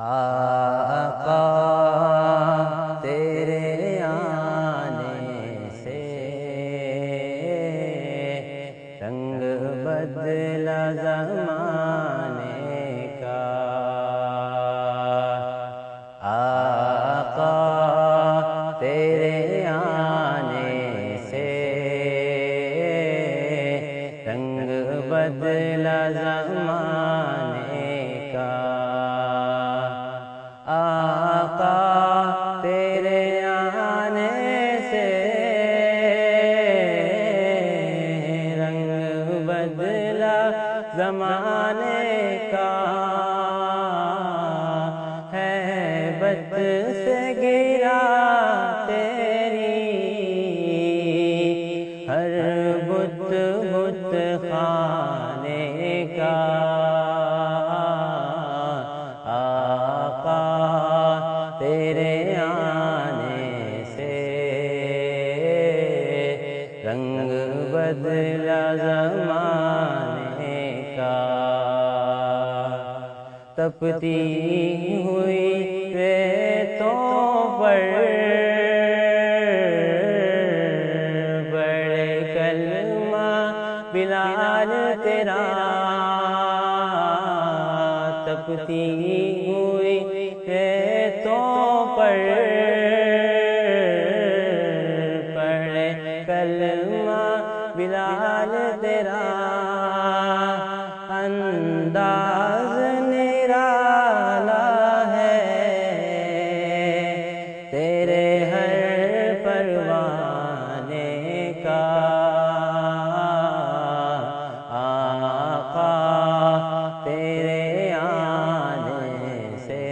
آقا تیرے آنے سے رنگ بدلا زمانے کا، آقا تیرے آنے سے رنگ بدلا زمانے کا، آقا تیرے آنے سے رنگ بدلا زمانے کا، ہیبت سے گرا تیری ہر بت بت خانے کا، آقا تیرے آنے سے رنگ بدلا زمانے کا، تپتی ہوئی ریتوں پر بڑے کلمہ بلال تیرا، تپتی ہوئی ریتوں پر بڑے کلمہ بلال تیرا، انداز نرالا ہے تیرے ہر پروانے کا، آقا تیرے آنے سے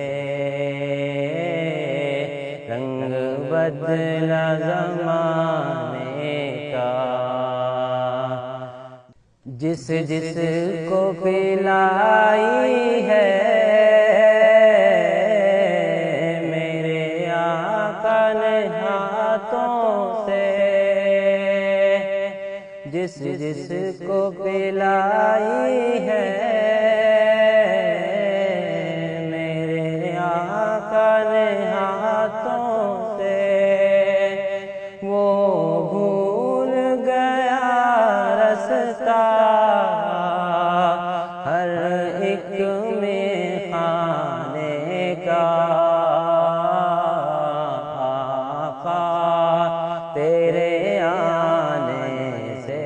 رنگ بدلا زمانے کا، جس جس کو پلائی ہے میرے آقا نے ہاتھوں سے، جس جس کو پلائی ہے میرے آقا نے ہاتھوں سے، وہ بھول گیا رستا ہر ایک میں خانے کا، آقا تیرے آنے سے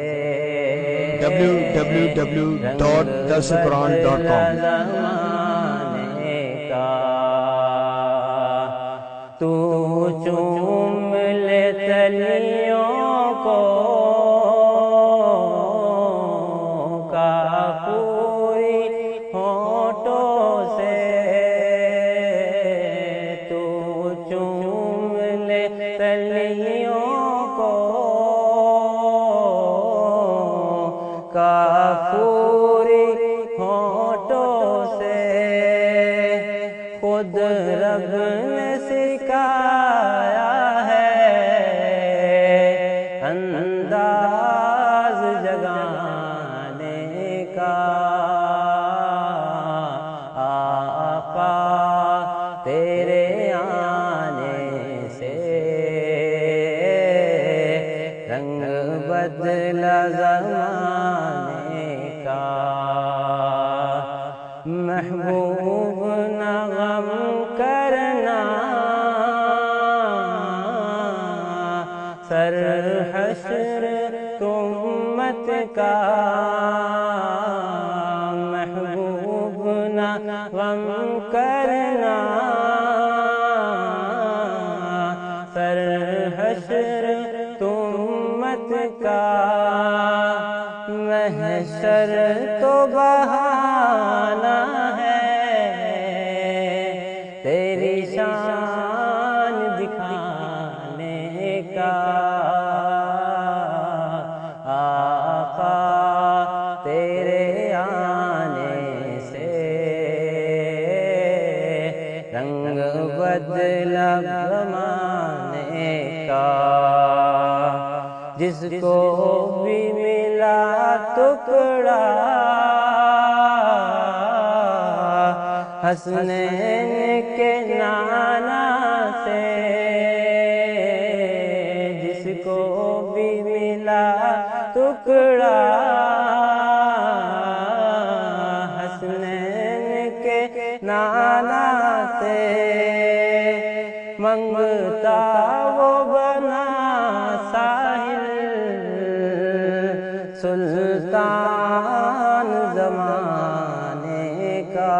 www.darsulquran.com زمانے کا، تو چوم لے تلیوں کو کافوری ہونٹوں سے، تو چوم لے تلیوں کو کافوری ہونٹوں سے، خود رب نے سکھایا ہے انداز جگانے کا، آقا تیرے آنے سے رنگ بدلا زمانے کا، محبوب نہ غم کرنا سر حشر امت کا، محبوب نہ غم کرنا سر حشر امت کا، محشر تو بہانہ ہے تیری شان دکھانے کا، آقا تیرے آنے سے رنگ بدلا زمانے کا، جس کو بھی ملا ٹکڑا حسنین کے نانا سے جس کو بھی ملا ٹکڑا حسنین کے نانا سے منگتا وہ بنا ساحل سلطان زمانے کا